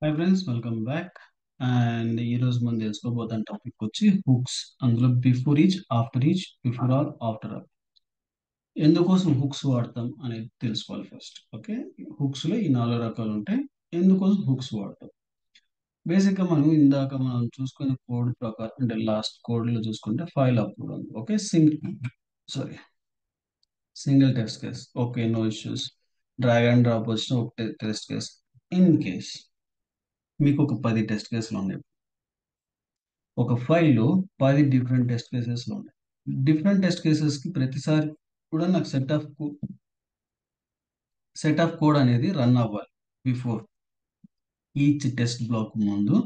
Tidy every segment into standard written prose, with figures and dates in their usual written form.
Hi friends, welcome back. And ఈ రోజు మనం తెలుసుకోబోతున్న టాపిక్ వచ్చి హుక్స్. అందులో before each, after each, before all, after all. ఎందుకోసం హుక్స్ వాడతాం అనేది తెలుసుకోవాలి ఫస్ట్. ఓకే, హుక్స్ లో ఈ 4 రకాలు ఉంటాయి. ఎందుకోసం హుక్స్ వాడతాం? బేసిక్ గా మనం చూసుకునే కోడ్ ప్రకారం, అంటే లాస్ట్ కోడ్ లో చూసుకుంటే ఫైల్ అప్లోడ్ ఉంది. Okay, single test case. Okay, no issues. Drag and drop వచ్చిన ఒక టెస్ట్ కేస్. ఇన్ కేస్ మీకు ఒక 10 టెస్ట్ కేసులు ఉన్నాయి. ఒక ఫైల్లో 10 డిఫరెంట్ టెస్ట్ కేసెస్ ఉన్నాయి. డిఫరెంట్ టెస్ట్ కేసెస్ కి ప్రతిసారి కూడా నాకు సెట్ ఆఫ్ కోడ్ అనేది రన్ అవ్వాలి. బిఫోర్ ఈచ్ టెస్ట్ బ్లాక్ ముందు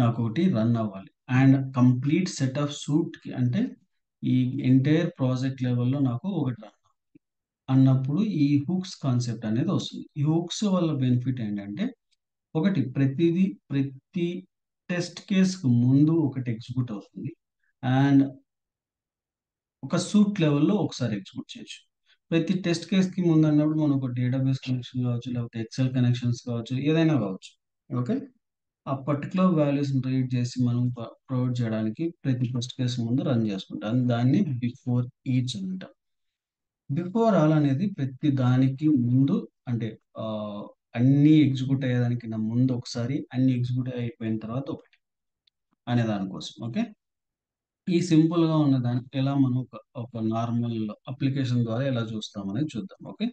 నాకు ఒకటి రన్ అవ్వాలి. And complete set of suit కి, అంటే ఈ ఎంటైర్ ప్రాజెక్ట్ లెవెల్లో నాకు ఒకటి రన్ అన్నప్పుడు ఈ హుక్స్ కాన్సెప్ట్ అనేది వస్తుంది. ఈ హుక్స్ వల్ల బెనిఫిట్ ఏంటంటే, ప్రతి టెస్ట్ కేసుకు ముందు ఒకటి ఎగ్జిక్యూట్ అవుతుంది. అండ్ ఒక సూట్ లెవెల్లో ఒకసారి ఎగ్జిక్యూట్ చేయొచ్చు. ప్రతి టెస్ట్ కేస్కి ముందు అన్నప్పుడు మనం ఒక డేటాబేస్ కనెక్షన్ కావచ్చు, లేకపోతే ఎక్సెల్ కనెక్షన్స్ కావచ్చు, ఏదైనా కావచ్చు. ఓకే, ఆ పర్టికులర్ వాల్యూస్ రీడ్ చేసి మనం ప్రొవైడ్ చేయడానికి ప్రతి టెస్ట్ కేసు ముందు రన్ చేసుకుంటాం. దాన్ని బిఫోర్ ఈచ్ అంటాం. బిఫోర్ ఆల్ అనేది ప్రతి దానికి ముందు, అంటే ఆ, అన్ని ఎగ్జిక్యూట్ అయ్యేదానికి నా ముందు ఒకసారి, అన్ని ఎగ్జిక్యూట్ అయిపోయిన తర్వాత ఒకటి అనే దానికోసం. ఓకే, ఈ సింపుల్ గా ఉన్న దాన్ని ఎలా మనం ఒక నార్మల్ అప్లికేషన్ ద్వారా ఎలా చూస్తామనేది చూద్దాం. Okay,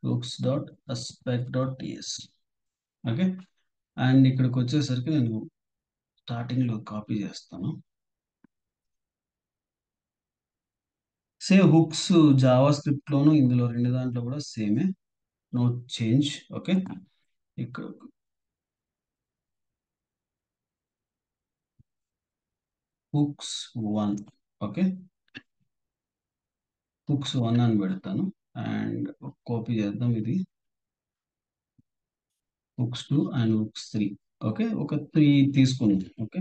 hooks.aspect.ts. ఓకే, అండ్ ఇక్కడికి వచ్చేసరికి నేను స్టార్టింగ్ లో కాపీ చేస్తాను. సేమ్ హుక్స్ జావా స్క్రిప్ట్ లోను, ఇందులో రెండు దాంట్లో కూడా సేమే, నో చేంజ్. ఓకే, ఇక్కడ హుక్స్ 1. ఓకే, హుక్స్ 1 అని పెడతాను. అండ్ కాపీ చేద్దాం ఇది. Hooks 2 and hooks 3. ఓకే, ఒక 3 తీసుకుందాం. ఓకే,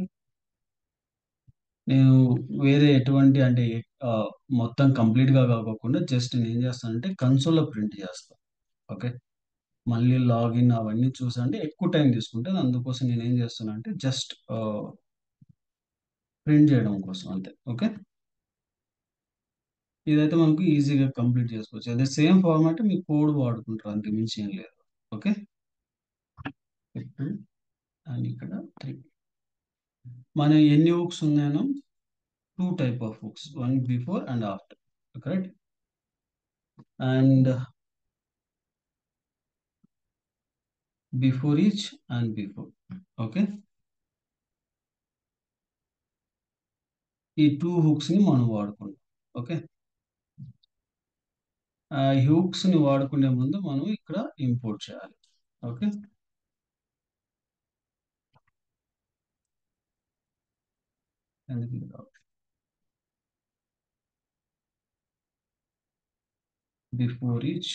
నేను వేరే ఎటువంటి, అంటే ఆ, మొత్తం కంప్లీట్ గా కాకుండా జస్ట్ నేను ఏం చేస్తానంటే కన్సోల్లో ప్రింట్ చేస్తాను. ఓకే, మళ్ళీ లాగిన్ అవన్నీ చూసంటే ఎక్కువ టైం తీసుకుంటుంది. అందుకోసం నేను ఏం చేస్తాను అంటే జస్ట్ ప్రింట్ చేయడం కోసం అంతే. ఓకే, ఇదైతే మనకు ఈజీగా కంప్లీట్ చేసుకోవచ్చు. అదే సేమ్ ఫార్మాట్ మీ కోడ్ వాడుకుంటారు, అంతే మించి ఏం లేదు. ఓకే, ఇప్పుడు అండ్ ఇక్కడ 3. మన ఎన్ని హుక్స్ ఉన్నాయో, 2 type of hooks, one before and after. Correct. And before each and before. Okay, ఈ 2 హుక్స్ ని మనం వాడుకుంటాం. ఓకే, ఈ హుక్స్ ని వాడుకునే ముందు మనం ఇక్కడ ఇంపోర్ట్ చేయాలి. ఓకే, బిఫోర్ ఈచ్,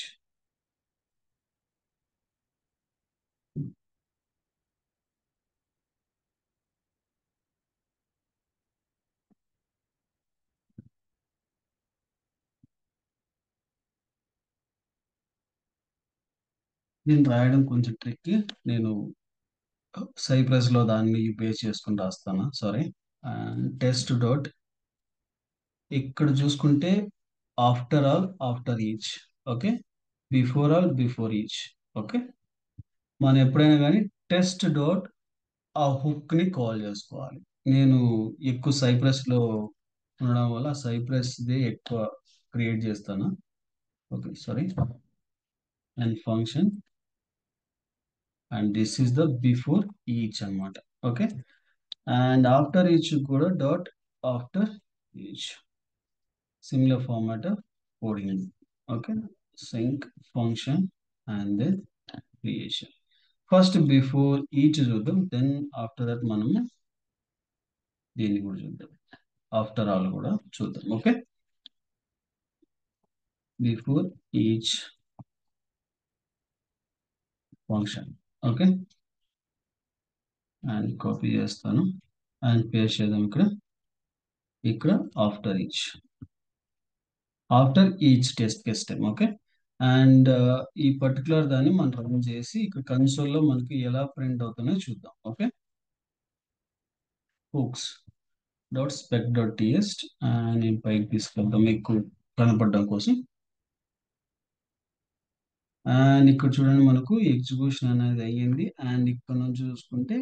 దీన్ని రాయడం కొంచెం ట్రిక్. నేను సైప్రస్ లో దాన్ని బేస్ చేసుకుని రాస్తాను, సారీ. టెస్ట్ డాట్, ఇక్కడ చూసుకుంటే after all, after each. Okay, before all, before each. Okay, మనం ఎప్పుడైనా కానీ టెస్ట్ డాట్ ఆ హుక్ ని కాల్ చేసుకోవాలి. నేను ఎక్కువ సైప్రస్ లో ఉండడం వల్ల సైప్రస్ ది ఎక్కువ క్రియేట్ చేస్తాను. Okay, sorry. And function, and this is the before each అన్నమాట. ఓకే, అండ్ ఆఫ్టర్ ఈచ్ కూడా dot after each, similar format of coding. Okay, sync function and then creation. First before each చూద్దాం, then after that మనము దీన్ని కూడా చూద్దాం, after all కూడా చూద్దాం. Okay, before each function. Okay, and copy చేస్తాను and paste చేద్దాం ఇక్కడ. ఇక్కడ after each test case time. Okay, and ఈ పర్టికులర్ దాన్ని మనం రన్ చేసి ఇక్కడ కన్సోల్లో మనకి ఎలా ప్రింట్ అవుతుందో చూద్దాం. Okay, hooks dot spec dot TS నేను పైకి తీసుకెళ్తాం మీకు కనపడడం కోసం. అండ్ ఇక్కడ చూడండి మనకు ఎగ్జిక్యూషన్ అనేది అయ్యింది. అండ్ ఇక్కడ నుంచి చూసుకుంటే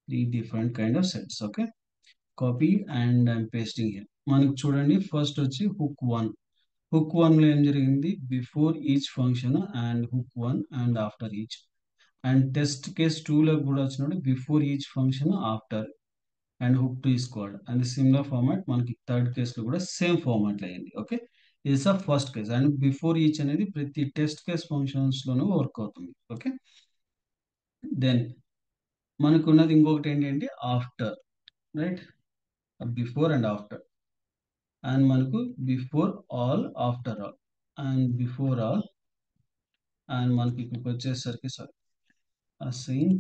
three different kind of sets. Okay, copy and I'm pasting here. మనకు చూడండి ఫస్ట్ వచ్చి హుక్ వన్. హుక్ వన్ లో ఏం జరిగింది, before each function and hook one and after each. And test case 2 లో కూడా వచ్చినప్పుడు before each function after and hook to is called and similar format మనకి థర్డ్ కేస్ లో కూడా సేమ్ ఫార్మాట్ అయ్యింది. ఓకే, ఇది sir first case. And before each అనేది ప్రతి టెస్ట్ కేస్ ఫంక్షన్స్ లోనూ వర్క్ అవుతుంది. ఓకే, దెన్ మనకున్నది ఇంకొకటి ఏంటంటే after, right, before and after. And మనకు before all, after all, and before all. And మనకి ఇక్కడికి వచ్చేసరికి sorry async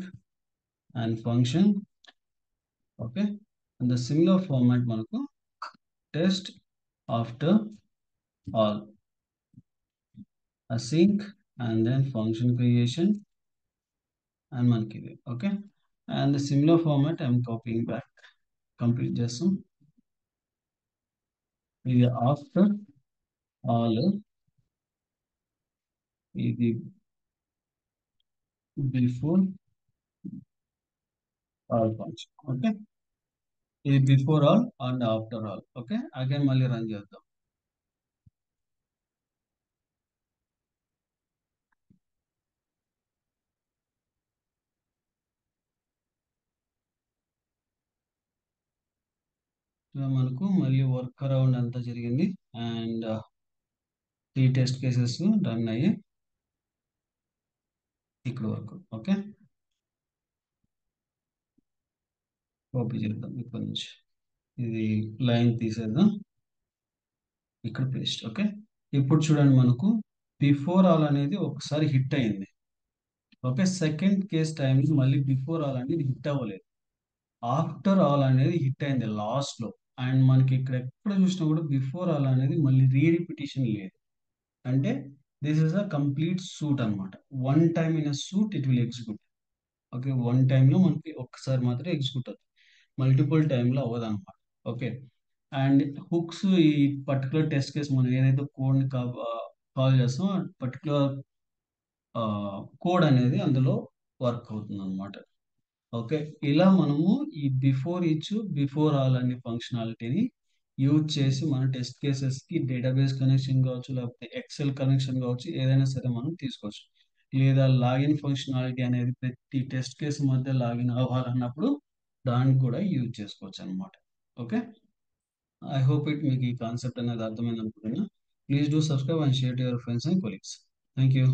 and function. Okay, and the similar format మనకు test after all, async and then function creation and మనకి ఇది. Okay, and similar format I'm copying back, complete చేస్తాం. ఇది after all, ఇది before all function. Okay, ఇది before all and after all. Okay, again మళ్ళీ run చేద్దాం. So మనకు మళ్ళీ వర్క్ అరౌండ్ అంతా జరిగింది. And three test cases run అయ్యి ఇక్కడ వరకు. ఓకే, కాపీ చేద్దాం ఇక్కడ నుంచి. ఇది లైన్ తీసేద్దాం, ఇక్కడ పేస్ట్. ఓకే, ఇప్పుడు చూడండి మనకు బిఫోర్ ఆల్ అనేది ఒకసారి హిట్ అయింది. ఓకే, సెకండ్ కేస్ టైంలో మళ్ళీ బిఫోర్ ఆల్ అనేది హిట్ అవ్వలేదు. ఆఫ్టర్ ఆల్ అనేది హిట్ అయింది లాస్ట్ లో. అండ్ మనకి ఇక్కడ ఎక్కడ చూసినా కూడా బిఫోర్ ఆల్ అనేది మళ్ళీ రిపిటిషన్ లేదు. అంటే this is a complete suite అన్నమాట. One time in a suite it will execute. Okay, one టైంలో మనకి ఒక్కసారి మాత్రం ఎగ్జిక్యూట్ అవుతుంది, మల్టిపుల్ టైంలో అవ్వదు అనమాట. ఓకే, అండ్ హుక్స్ ఈ పర్టికులర్ టెస్ట్ కేసు మనం ఏదైతే కోడ్ని కాల్ చేస్తామో పర్టికులర్ కోడ్ అనేది అందులో వర్క్ అవుతుంది అనమాట. ఓకే, ఇలా మనము ఈ బిఫోర్ ఈచ్ బిఫోర్ ఆల్ అనే ఫంక్షనాలిటీని యూజ్ చేసి మన టెస్ట్ కేసెస్ కి డేటాబేస్ కనెక్షన్ కావచ్చు, లేకపోతే ఎక్సెల్ కనెక్షన్ కావచ్చు, ఏదైనా సరే మనం తీసుకోవచ్చు. లేదా లాగిన్ ఫంక్షనాలిటీ అనేది ప్రతి టెస్ట్ కేసు మధ్య లాగిన్ అవ్వాలన్నప్పుడు దాన్ని కూడా యూజ్ చేసుకోవచ్చు అనమాట. ఓకే, ఐ హోప్ ఇట్ మీకు ఈ కాన్సెప్ట్ అనేది అర్థమైంది అనుకుంటున్నా. Please do subscribe and share to your friends and colleagues. Thank you.